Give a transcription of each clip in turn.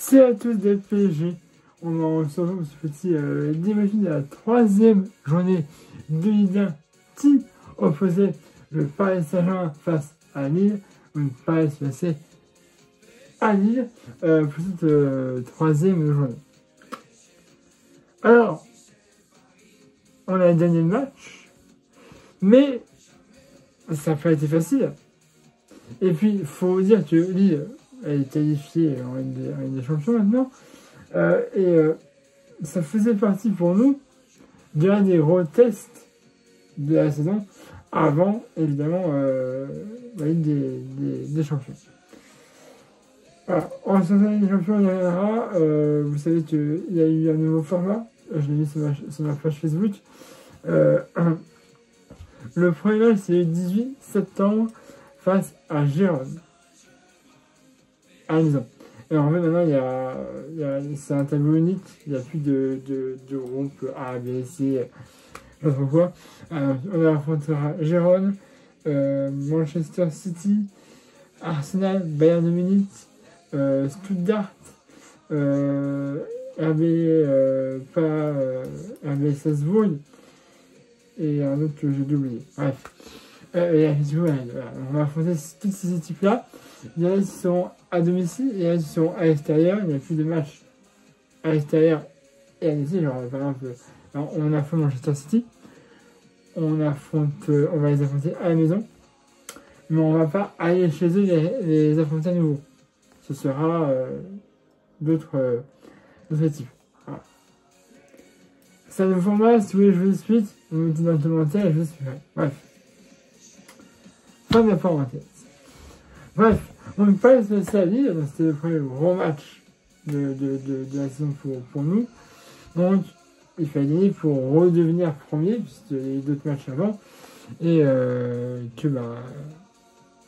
C'est à tous des PSG. On se retrouve pour ce petit débriefing de la troisième journée de Ligue 1 qui opposait le Paris Saint-Germain face à Lille. Une Paris passé à Lille pour cette troisième journée. Alors, on a gagné le match, mais ça n'a pas été facile. Et puis, il faut dire que Lille est qualifiée en Ligue des Champions maintenant. Ça faisait partie pour nous de l'un des gros tests de la saison avant, évidemment, la Ligue des Champions. Alors, en sortant des champions, il y en aura. Vous savez qu'il y a eu un nouveau format. Je l'ai mis sur ma page Facebook. Le premier match, c'est le 18 septembre face à Gérone. À Lyon. Et en fait, maintenant, c'est un tableau unique. Il n'y a plus de groupe A, B, C, je ne sais pas quoi. On affrontera Gérone, Manchester City, Arsenal, Bayern de Munich, Stuttgart, RB Salzbourg et un autre que j'ai oublié. Bref. On va affronter toutes ces équipes-là. Il y en a qui sont à domicile et il y en a qui sont à l'extérieur. Il n'y a plus de matchs à l'extérieur et à domicile. Genre, par exemple, on affronte Manchester City. On va les affronter à la maison. Mais on ne va pas aller chez eux les affronter à nouveau. Ce sera d'autres équipes. Voilà. C'est un nouveau format. Si vous voulez jouer de suite, vous me dites dans le commentaire et je vous suivrai. Bref. Pas de la parenthèse. Bref, on ne pas laisser à Lille, c'était le premier gros match de la saison pour nous. Donc, il fallait gagner pour redevenir premier, puisqu'il y a eu d'autres matchs avant. Et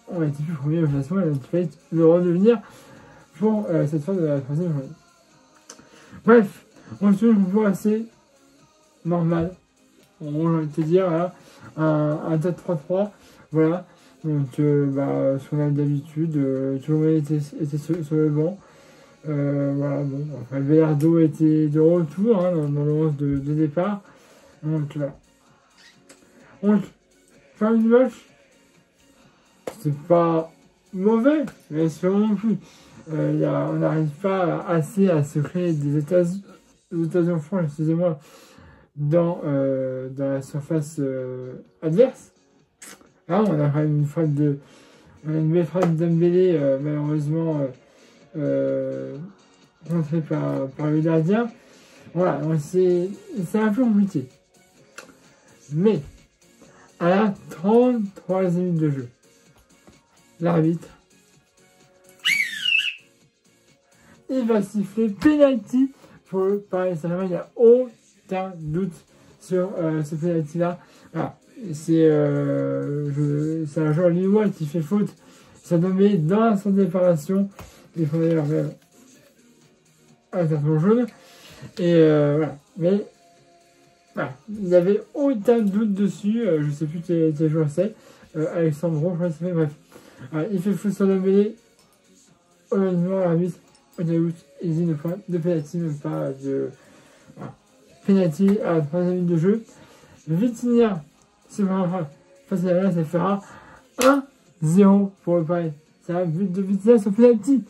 on a été plus premier au classement, et donc il fallait le redevenir pour cette fin de la troisième journée. Bref, on se trouve pour assez normal. J'ai envie de te dire, voilà, un 4-3-3, voilà. Donc, ce qu'on a d'habitude, tout le monde était sur le banc. Voilà, bon, enfin, Velardo était de retour dans le 11 de départ. Donc, voilà. Donc, fin du match, c'est pas mauvais, mais c'est vraiment non plus. On n'arrive pas assez à se créer des occasions franches, excusez-moi, dans la surface adverse. Là, on a quand même une belle frappe de Dembélé, malheureusement contrée par le gardien. Voilà, c'est un peu compliqué. Mais, à la 33e minute de jeu, l'arbitre, il va siffler penalty pour le Paris Saint-Germain. Il n'y a aucun doute sur ce penalty-là. Voilà. C'est un joueur lillois qui fait faute. Ça nommé dans son déparation. Il faudrait leur faire un carton jaune. Et voilà. Mais voilà. Il n'y avait aucun doute dessus. Je ne sais plus quel joueur c'est. Alexandro, je crois que c'est. Bref. Voilà. Il fait faute sur Dembélé. Honnêtement, l'arbitre, aucun doute. Il dit une fois de penalty, même pas de. Voilà. Penalty à la 3e minute de jeu. Vitinha. Face à la ça fera 1-0 pour le Paris. C'est un but de Vitinha sur penalty.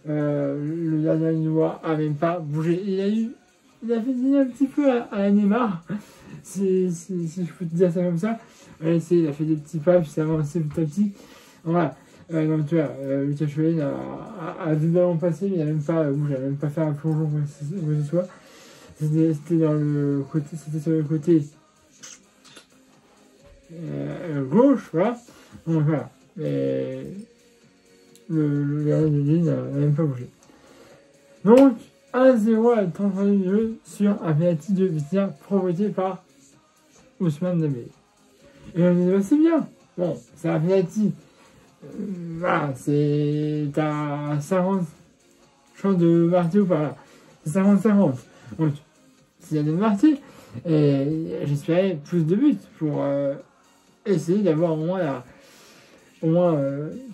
Le gardien lillois a même pas bougé. Il a fait un petit peu à Neymar, si je peux te dire ça comme ça. Il a fait des petits pas, puis ça a avancé petit à petit. Voilà. Donc tu vois, Lucas Chouin a vu le ballon passer, mais il n'a même pas bougé, il n'a même pas fait un plongeon quoi que ce soit. C'était dans le côté, c'était sur le côté gauche, voilà. Donc voilà. Et le gardien de Lille n'a même pas bougé. Donc 1-0 à la 33e de jeu sur un penalty de Vitinha provoqué par Ousmane Dembélé. Et on dit c'est bien. Bon, c'est un penalty. Voilà, c'est à 50 chances de marquer ou pas. C'est 50-50. Donc s'il y a des marqués, et j'espérais plus de buts pour essayer d'avoir au moins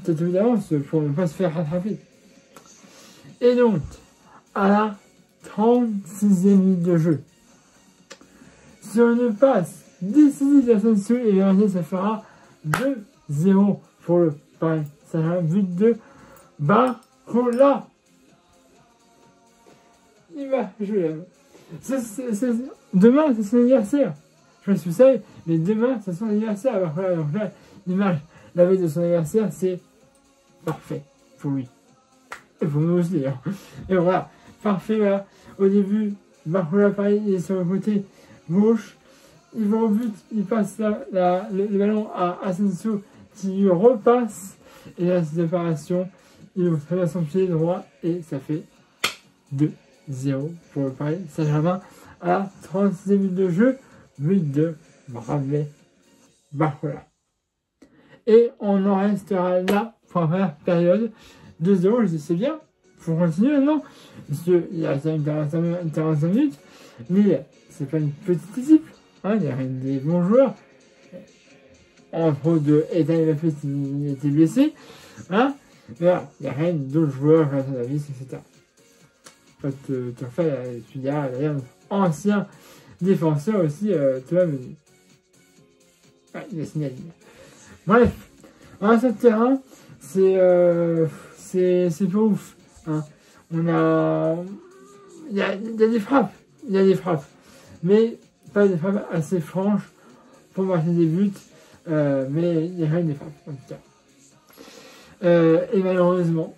peut-être d'avance pour ne pas se faire rattraper. Et donc, à la 36e minute de jeu. Sur une passe décisive d'Asensio et Vernier, ça fera 2-0 pour le Paris Saint-Germain. But de Barcola. Il va, je l'aime. Demain, c'est son anniversaire. Je sais pas si vous savez, mais demain, c'est son anniversaire. Barcola. Donc là, l'image, la veille de son anniversaire, c'est parfait pour lui. Et pour nous aussi, d'ailleurs. Et voilà, parfait, voilà. Au début, Barcola, pareil, il est sur le côté gauche. Il va au but, il passe le ballon à Asensio qui lui repasse. Et là, cette séparation, il ouvre très bien son pied droit et ça fait 2-0 pour le Paris Saint-Germain à la 36e minute de jeu. But de Bradley Barcola. Et on en restera là pour la première période. 2-0, je dis c'est bien. Faut continuer maintenant. Parce qu'il y a 45 minutes. Mais c'est pas une petite équipe. Hein, il y a des bons joueurs. Entre autres de Ethan Mbappé qui était blessé. Hein, mais voilà, il y a rien d'autres joueurs, Jonathan Davis, etc. En fait, il y a d'ailleurs un ancien défenseur aussi, Thomas Meunier. Ouais, il a signalé. Bref, en ce terrain, c'est pas ouf. Hein. On a. Il y a des frappes. Il y a des frappes. Mais pas des frappes assez franches pour marquer des buts. Mais il y a rien des frappes, en tout cas. Et malheureusement,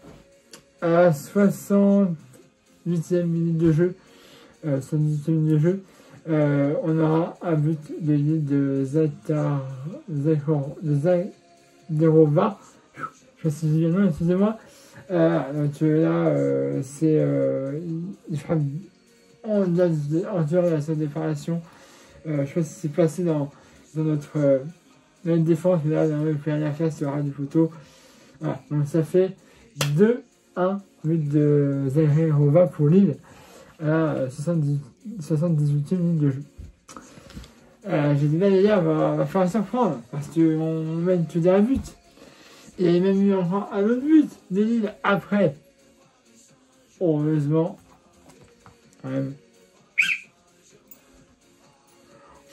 à la 68e minute de jeu, 78e minute de jeu, on aura un but de l'île de Zagrova. Je sais pas si j'ai bien le nom, excusez-moi. Donc là, c'est il frappe en dehors de la salle de préparation. Je sais pas si c'est passé dans notre défense, mais là, on ne peut rien faire sur Radio Photo. Voilà, donc ça fait 2-1, but de Zagrova pour Lille à la 78e minute de jeu. J'ai dit là, les gars, va falloir surprendre parce qu'on mène tout d'un but. Et il y a même eu encore un autre but de Lille après. Heureusement, quand même.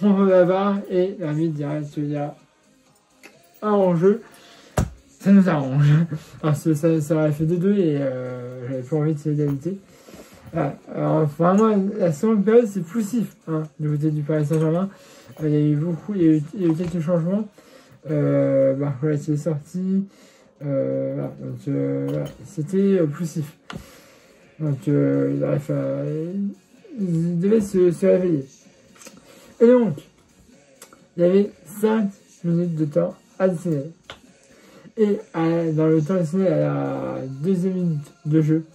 On va la barre et l'arbitre direct, il y a un enjeu. Ça nous arrange. Parce que ça aurait fait 2-2 et j'avais pas envie de cette égalité. Voilà. Alors, vraiment, la seconde période, c'est poussif, hein, du côté du Paris Saint-Germain. Il y a eu quelques changements. Barcola qui est sorti. Voilà, donc voilà, c'était poussif. Donc il devait se réveiller. Et donc, il y avait 5 minutes de temps additionnel. Et dans le temps additionnel, à la 2e minute de jeu,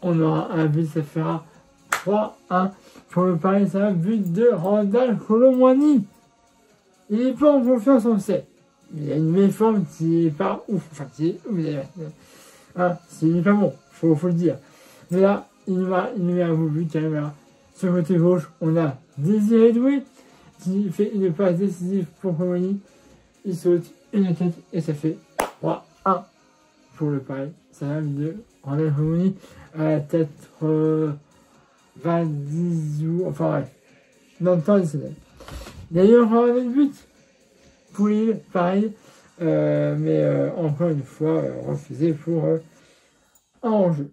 on aura un but, ça fera 3-1 pour le Paris Saint-Germain, but de Randal Colomwani. Il n'est pas en confiance, on le sait. Il y a une méforme qui est pas ouf. Enfin, qui est ouf d'ailleurs. Hein, c'est pas bon, faut le dire. Mais là, il nous met un beau but quand même. Là. Sur le côté gauche, on a Désiré Doué qui fait une passe décisive pour Colomwani. Il saute une tête et ça fait 3-1 pour le Paris Saint-Germain de Randal Colomwani à la tête 20 jours. Enfin bref, dans le temps additionnel. Il y a eu encore un autre but pour Lille, pareil, mais encore une fois refusé pour un enjeu.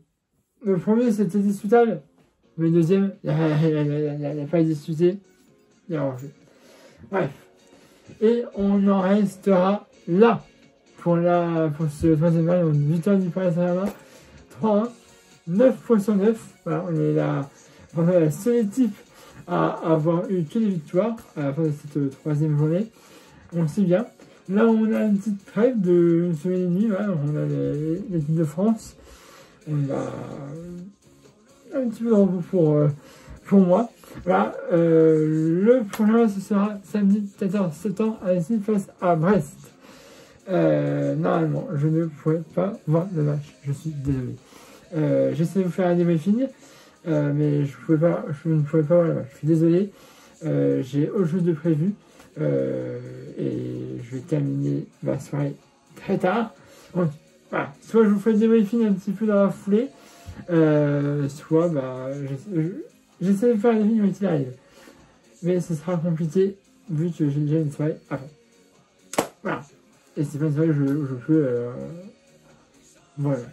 Le premier c'était discutable, mais le deuxième, il n'y a pas discuté, il y a enjeu. Bref, et on en restera là pour ce troisième match, donc victoire du Paris Saint-Germain, 3-1, 9 points sur 9, voilà, on est là, vraiment la seule équipe à avoir eu que des victoires à la fin de cette troisième journée. On le sait bien. Là, on a une petite trêve de une semaine et demie. Voilà, on a l'équipe de France. On a un petit peu de repos pour moi. Voilà, le prochain, ce sera samedi 14 septembre à Lille face à Brest. Normalement, je ne pourrai pas voir le match. Je suis désolé. J'essaie de vous faire un débriefing. Mais je ne pouvais pas voir le match. Je suis désolé. J'ai autre chose de prévu. Et je vais terminer ma soirée très tard. Donc, voilà. Soit je vous fais le débriefing un petit peu dans la foulée, soit j'essaie de faire les films qui arrivent. Mais ce sera compliqué vu que j'ai déjà une soirée avant. Voilà. Et c'est pas une soirée où je peux voilà.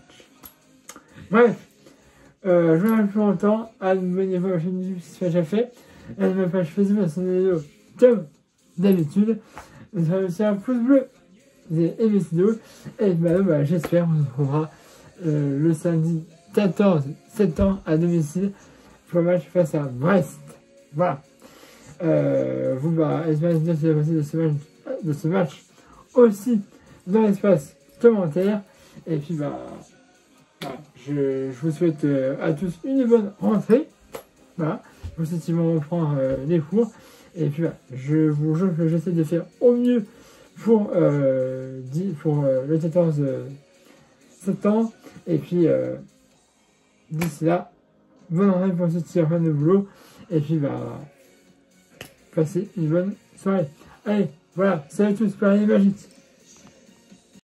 Bref. Je vous remercie plus longtemps. Abonnez-vous à ma chaîne YouTube si ce n'est déjà fait. À ma page Facebook à son vidéo comme d'habitude. Vous avez aussi un pouce bleu. Vous avez aimé cette vidéo. Et bah, j'espère qu'on se retrouvera le samedi 14 septembre à domicile pour le match face à Brest. Voilà. Vous, espérez dire ce qui est passé de ce match aussi dans l'espace commentaire. Et puis, voilà, je vous souhaite à tous une bonne rentrée. Voilà. Je vous souhaite qu'ils vont reprendre les cours. Et puis, je vous jure que j'essaie de faire au mieux pour le 14 septembre. Et puis, d'ici là, bonne rentrée pour ceux qui reprennent le boulot. Et puis, passez une bonne soirée. Allez, voilà, salut à tous, Paris Magique.